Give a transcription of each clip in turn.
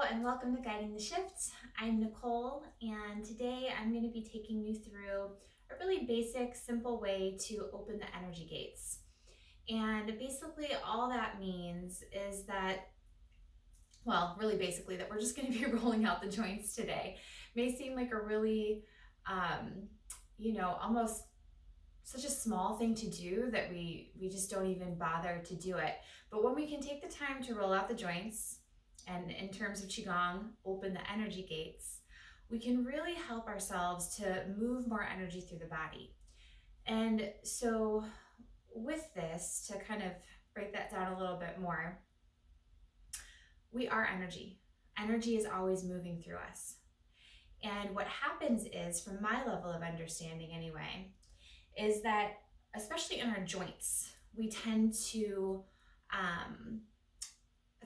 and welcome to Guiding the Shifts. I'm Nicole, and today I'm going to be taking you through a really basic, simple way to open the energy gates. And basically all that means is that, really basically that we're just going to be rolling out the joints today. May seem like a really, almost such a small thing to do that we just don't even bother to do it. But when we can take the time to roll out the joints, and in terms of Qigong, open the energy gates, we can really help ourselves to move more energy through the body. And so with this, to kind of break that down a little bit more, we are energy. Energy is always moving through us. And what happens is, from my level of understanding anyway, is that especially in our joints, we tend to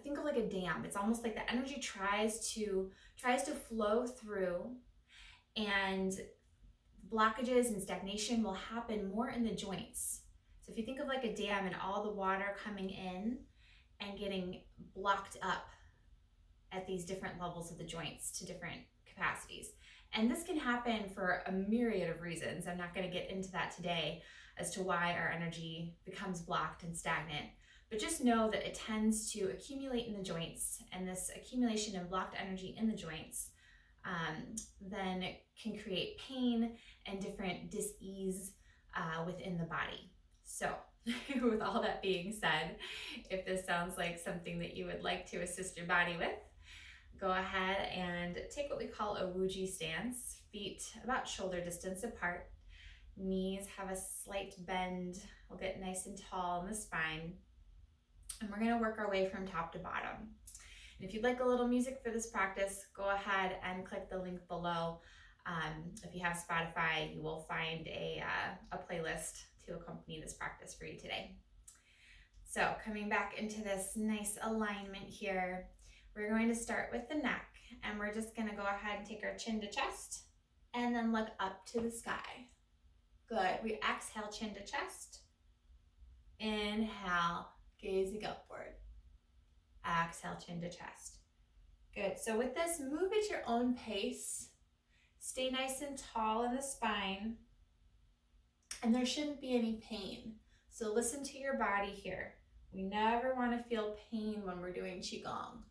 think of like a dam. It's almost like the energy tries to flow through, and blockages and stagnation will happen more in the joints. So if you think of like a dam and all the water coming in and getting blocked up at these different levels of the joints to different capacities. And this can happen for a myriad of reasons. I'm not going to get into that today as to why our energy becomes blocked and stagnant. But just know that it tends to accumulate in the joints, and this accumulation and blocked energy in the joints then can create pain and different dis-ease within the body. So with all that being said, if this sounds like something that you would like to assist your body with, go ahead and take what we call a Wuji stance. Feet about shoulder distance apart. Knees have a slight bend. We'll get nice and tall in the spine. And we're going to work our way from top to bottom. And if you'd like a little music for this practice, go ahead and click the link below. If you have Spotify, you will find a playlist to accompany this practice for you today. So coming back into this nice alignment here, we're going to start with the neck, and we're just going to go ahead and take our chin to chest and then look up to the sky. Good. We exhale, chin to chest. Inhale, gazing upward. Exhale, chin to chest. Good. So with this, move at your own pace. Stay nice and tall in the spine. And there shouldn't be any pain. So listen to your body here. We never want to feel pain when we're doing Qigong.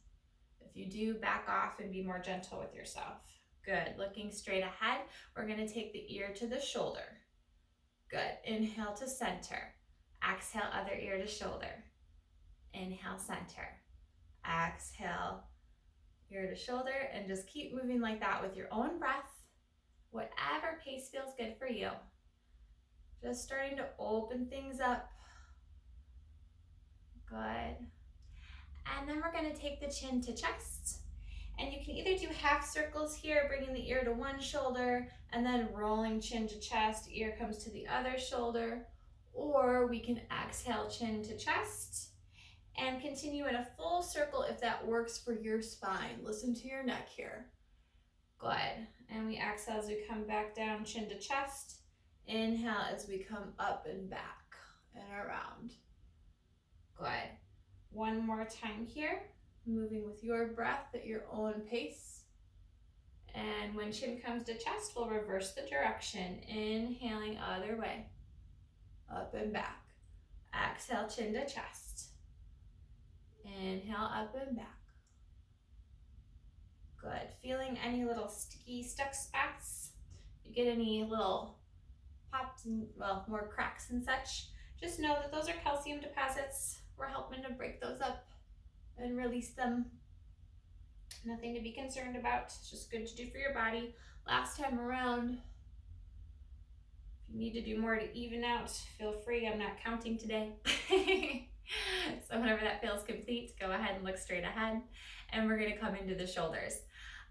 If you do, back off and be more gentle with yourself. Good. Looking straight ahead, we're going to take the ear to the shoulder. Good. Inhale to center. Exhale, other ear to shoulder. Inhale, center. Exhale, ear to shoulder, and just keep moving like that with your own breath, whatever pace feels good for you. Just starting to open things up. Good. And then we're going to take the chin to chest. And you can either do half circles here, bringing the ear to one shoulder, and then rolling chin to chest, ear comes to the other shoulder. Or we can exhale, chin to chest, and continue in a full circle if that works for your spine. Listen to your neck here. Good. And we exhale as we come back down, chin to chest. Inhale as we come up and back and around. Good. One more time here, moving with your breath at your own pace. And when chin comes to chest, we'll reverse the direction. Inhaling other way. Up and back. Exhale, chin to chest. Inhale, up and back. Good. Feeling any little sticky, stuck spots? You get any little pops and, more cracks and such? Just know that those are calcium deposits. We're helping to break those up and release them. Nothing to be concerned about. It's just good to do for your body. Last time around, if you need to do more to even out, feel free. I'm not counting today. So whenever that feels complete, go ahead and look straight ahead. And we're going to come into the shoulders.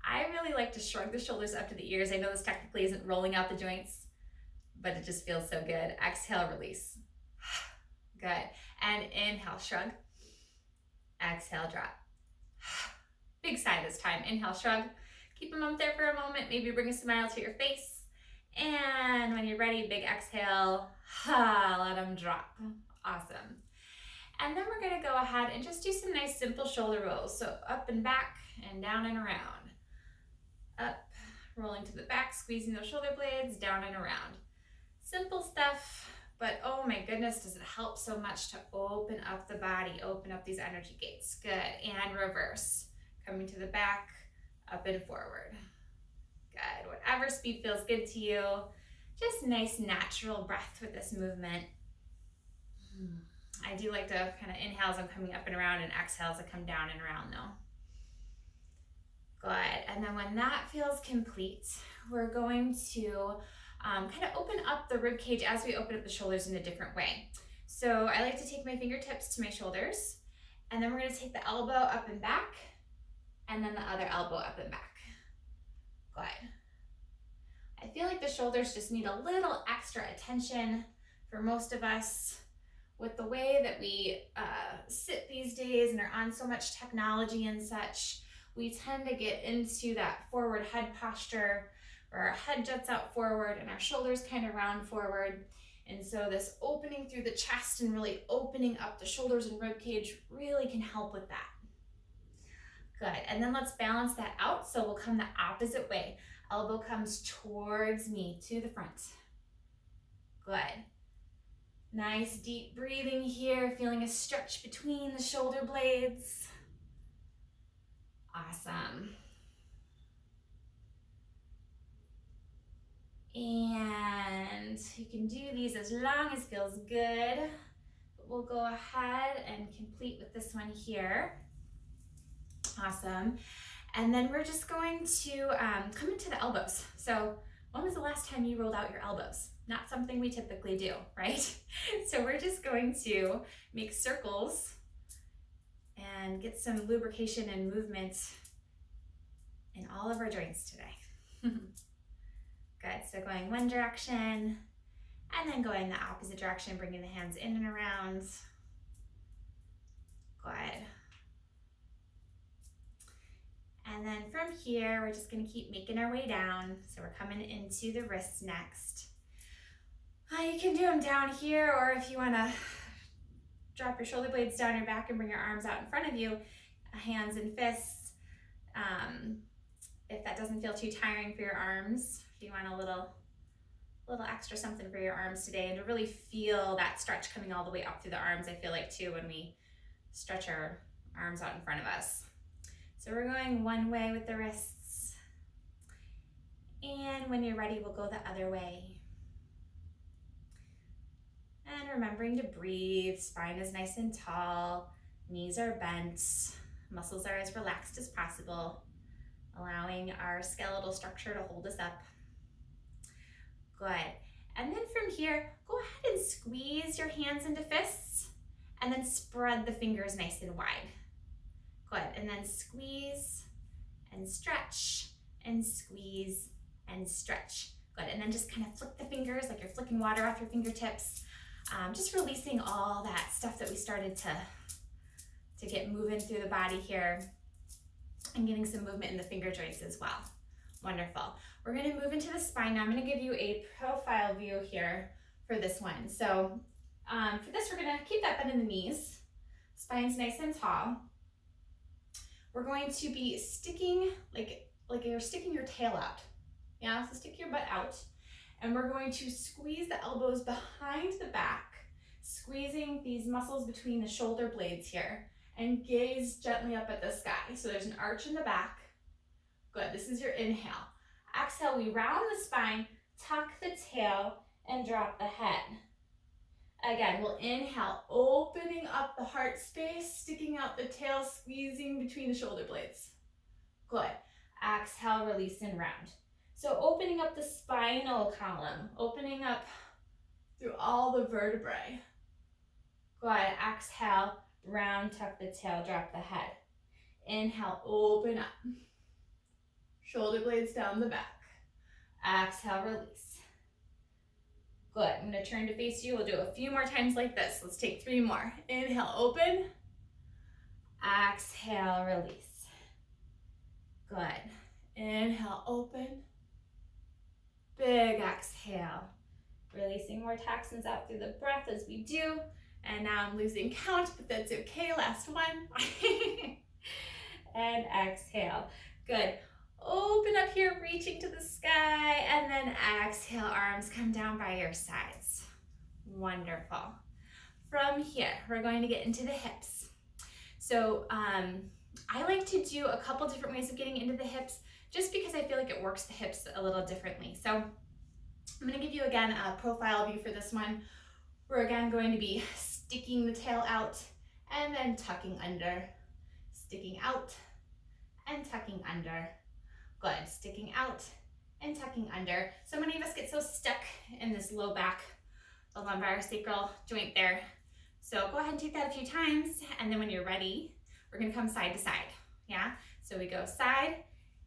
I really like to shrug the shoulders up to the ears. I know this technically isn't rolling out the joints, but it just feels so good. Exhale, release. Good. And inhale, shrug. Exhale, drop. Big sigh this time. Inhale, shrug. Keep them up there for a moment. Maybe bring a smile to your face. And when you're ready, big exhale. Let them drop. Awesome. And then we're gonna go ahead and just do some nice simple shoulder rolls. So up and back and down and around. Up, rolling to the back, squeezing those shoulder blades, down and around. Simple stuff, but oh my goodness, does it help so much to open up the body, open up these energy gates. Good, and reverse. Coming to the back, up and forward. Good, whatever speed feels good to you. Just nice natural breath with this movement. I do like to kind of inhale as I'm coming up and around and exhale as I come down and around though. Good, and then when that feels complete, we're going to kind of open up the rib cage as we open up the shoulders in a different way. So I like to take my fingertips to my shoulders, and then we're gonna take the elbow up and back, and then the other elbow up and back. Good. I feel like the shoulders just need a little extra attention for most of us with the way that we sit these days and are on so much technology and such. We tend to get into that forward head posture where our head juts out forward and our shoulders kind of round forward. And so this opening through the chest and really opening up the shoulders and rib cage really can help with that. Good, and then let's balance that out. So we'll come the opposite way. Elbow comes towards me to the front. Good. Nice deep breathing here, feeling a stretch between the shoulder blades. Awesome. And you can do these as long as feels good. But we'll go ahead and complete with this one here. Awesome. And then we're just going to come into the elbows. So when was the last time you rolled out your elbows? Not something we typically do, right? So we're just going to make circles and get some lubrication and movement in all of our joints today. Good, so going one direction and then going the opposite direction, bringing the hands in and around. Good. And then from here, we're just gonna keep making our way down. So we're coming into the wrists next. You can do them down here, or if you wanna drop your shoulder blades down your back and bring your arms out in front of you, hands and fists. If that doesn't feel too tiring for your arms, if you want a little extra something for your arms today, and to really feel that stretch coming all the way up through the arms, I feel like too, when we stretch our arms out in front of us. So we're going one way with the wrists, and when you're ready, we'll go the other way. And remembering to breathe, spine is nice and tall, knees are bent, muscles are as relaxed as possible, allowing our skeletal structure to hold us up. Good. And then from here, go ahead and squeeze your hands into fists, and then spread the fingers nice and wide. Good, and then squeeze and stretch and squeeze and stretch. Good, and then just kind of flick the fingers like you're flicking water off your fingertips. Just releasing all that stuff that we started to get moving through the body here, and getting some movement in the finger joints as well. Wonderful. We're gonna move into the spine now. I'm gonna give you a profile view here for this one. So for this, we're gonna keep that bend in the knees. Spine's nice and tall. We're going to be sticking like you're sticking your tail out. Yeah, so stick your butt out. And we're going to squeeze the elbows behind the back, squeezing these muscles between the shoulder blades here, and gaze gently up at the sky. So there's an arch in the back. Good, this is your inhale. Exhale, we round the spine, tuck the tail, and drop the head. Again, we'll inhale, opening up the heart space, sticking out the tail, squeezing between the shoulder blades. Good. Exhale, release and round. So opening up the spinal column, opening up through all the vertebrae. Good. Exhale, round, tuck the tail, drop the head. Inhale, open up. Shoulder blades down the back. Exhale, release. Good. I'm going to turn to face you. We'll do a few more times like this. Let's take 3 more. Inhale, open. Exhale, release. Good. Inhale, open. Big exhale. Releasing more toxins out through the breath as we do. And now I'm losing count, but that's okay. Last one. And exhale. Good. Open up here, reaching to the sky, and then exhale, arms come down by your sides. Wonderful. From here, we're going to get into the hips. So I like to do a couple different ways of getting into the hips just because I feel like it works the hips a little differently. So I'm going to give you again a profile view for this one. We're again going to be sticking the tail out and then tucking under, sticking out and tucking under. Good, sticking out and tucking under. So many of us get so stuck in this low back, the lumbar sacral joint there. So go ahead and take that a few times, and then when you're ready, we're gonna come side to side, yeah? So we go side,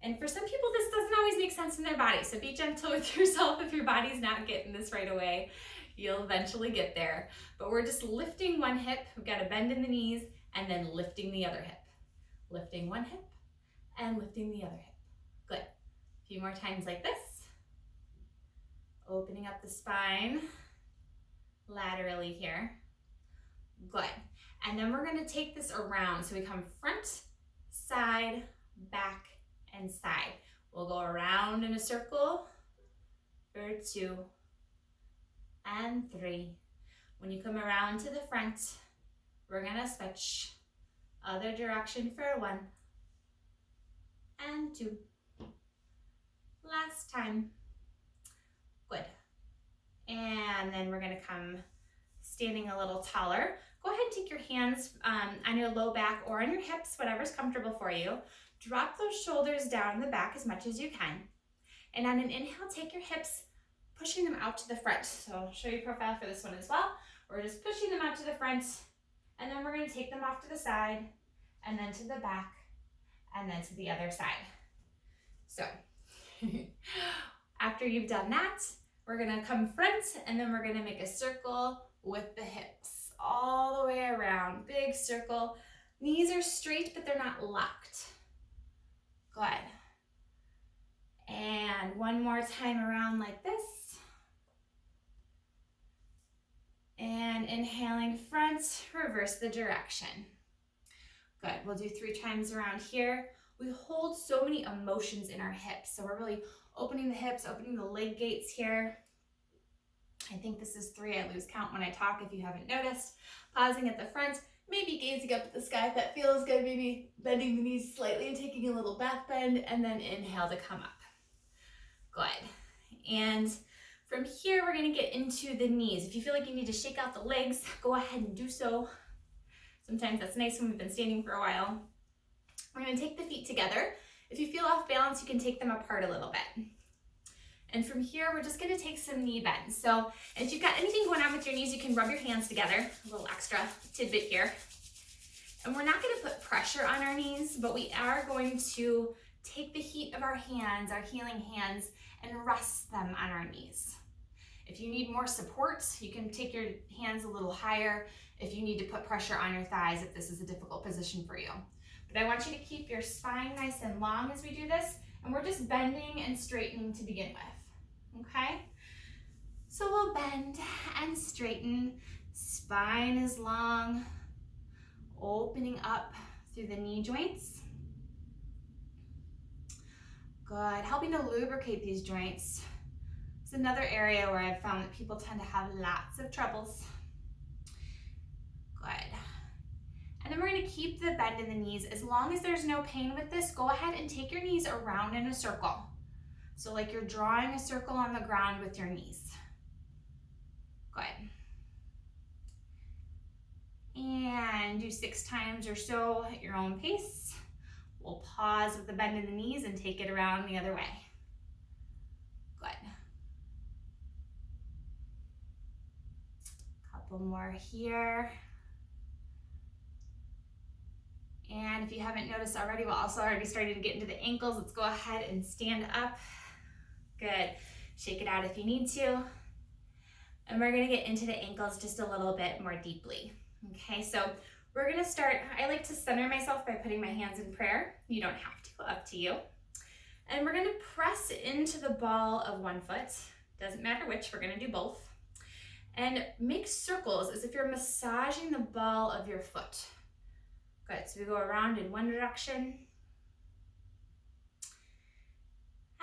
and for some people this doesn't always make sense in their body, so be gentle with yourself if your body's not getting this right away. You'll eventually get there. But we're just lifting one hip, we've got a bend in the knees, and then lifting the other hip. Lifting one hip, and lifting the other hip. Good. A few more times like this. Opening up the spine laterally here. Good. And then we're going to take this around. So we come front, side, back, and side. We'll go around in a circle for 2 and 3. When you come around to the front, we're going to switch other direction for 1 and 2. Last time. Good. And then we're going to come standing a little taller. Go ahead and take your hands on your low back or on your hips, whatever's comfortable for you. Drop those shoulders down the back as much as you can. And on an inhale, take your hips, pushing them out to the front. So I'll show you profile for this one as well. We're just pushing them out to the front, and then we're going to take them off to the side, and then to the back, and then to the other side. So after you've done that, we're gonna come front, and then we're gonna make a circle with the hips all the way around. Big circle. Knees are straight, but they're not locked. Good. And one more time around like this. And inhaling front, reverse the direction. Good. We'll do 3 times around here. We hold so many emotions in our hips, so we're really opening the hips, opening the leg gates here. I think this is 3. I lose count when I talk if you haven't noticed. Pausing at the front, maybe gazing up at the sky if that feels good, maybe bending the knees slightly and taking a little back bend, and then inhale to come up. Good. And from here, we're gonna get into the knees. If you feel like you need to shake out the legs, go ahead and do so. Sometimes that's nice when we've been standing for a while. We're going to take the feet together. If you feel off balance, you can take them apart a little bit. And from here, we're just going to take some knee bends. So if you've got anything going on with your knees, you can rub your hands together. A little extra tidbit here. And we're not going to put pressure on our knees, but we are going to take the heat of our hands, our healing hands, and rest them on our knees. If you need more support, you can take your hands a little higher if you need to put pressure on your thighs if this is a difficult position for you. But I want you to keep your spine nice and long as we do this, and we're just bending and straightening to begin with, okay? So we'll bend and straighten, spine is long, opening up through the knee joints. Good, helping to lubricate these joints. It's another area where I've found that people tend to have lots of troubles. Good. And then we're going to keep the bend in the knees. As long as there's no pain with this, go ahead and take your knees around in a circle. So like you're drawing a circle on the ground with your knees. Good. And do 6 times or so at your own pace. We'll pause with the bend in the knees and take it around the other way. Good. Couple more here. And if you haven't noticed already, we're also already starting to get into the ankles. Let's go ahead and stand up. Good. Shake it out if you need to. And we're gonna get into the ankles just a little bit more deeply. Okay, so we're gonna start, I like to center myself by putting my hands in prayer. You don't have to, up to you. And we're gonna press into the ball of one foot. Doesn't matter which, we're gonna do both. And make circles as if you're massaging the ball of your foot. Good, so we go around in one direction.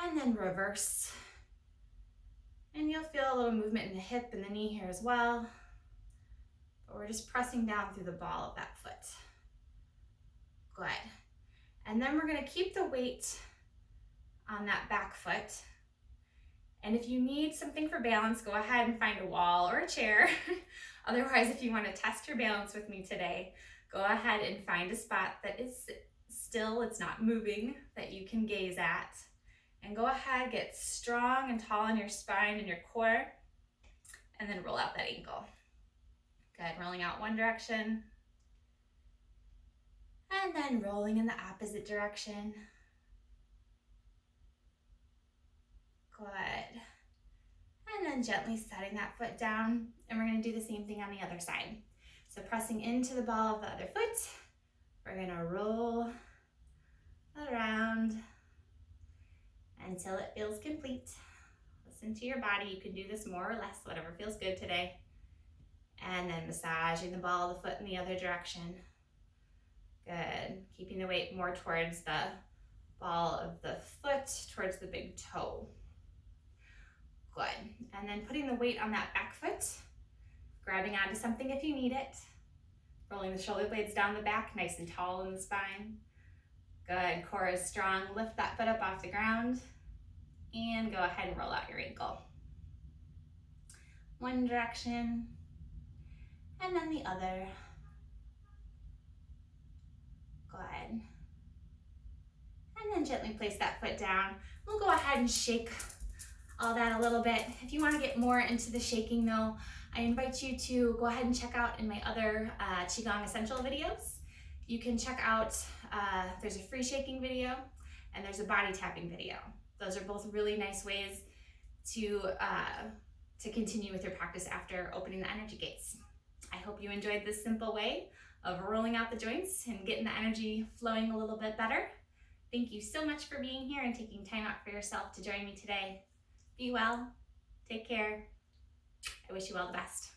And then reverse. And you'll feel a little movement in the hip and the knee here as well. But we're just pressing down through the ball of that foot. Good. And then we're gonna keep the weight on that back foot. And if you need something for balance, go ahead and find a wall or a chair. Otherwise, if you want to test your balance with me today, go ahead and find a spot that is still, it's not moving, that you can gaze at. And go ahead, get strong and tall in your spine and your core, and then roll out that ankle. Good, rolling out one direction, and then rolling in the opposite direction. Good. And then gently setting that foot down, and we're gonna do the same thing on the other side. So pressing into the ball of the other foot, we're gonna roll around until it feels complete. Listen to your body. You can do this more or less, whatever feels good today. And then massaging the ball of the foot in the other direction. Good. Keeping the weight more towards the ball of the foot, towards the big toe. Good. And then putting the weight on that back foot, grabbing onto something if you need it. Rolling the shoulder blades down the back, nice and tall in the spine. Good, core is strong. Lift that foot up off the ground and go ahead and roll out your ankle. One direction and then the other. Good. And then gently place that foot down. We'll go ahead and shake all that a little bit. If you want to get more into the shaking though, I invite you to go ahead and check out in my other Qigong Essential videos. You can check out, there's a free shaking video and there's a body tapping video. Those are both really nice ways to continue with your practice after opening the energy gates. I hope you enjoyed this simple way of rolling out the joints and getting the energy flowing a little bit better. Thank you so much for being here and taking time out for yourself to join me today. Be well, take care. I wish you all the best.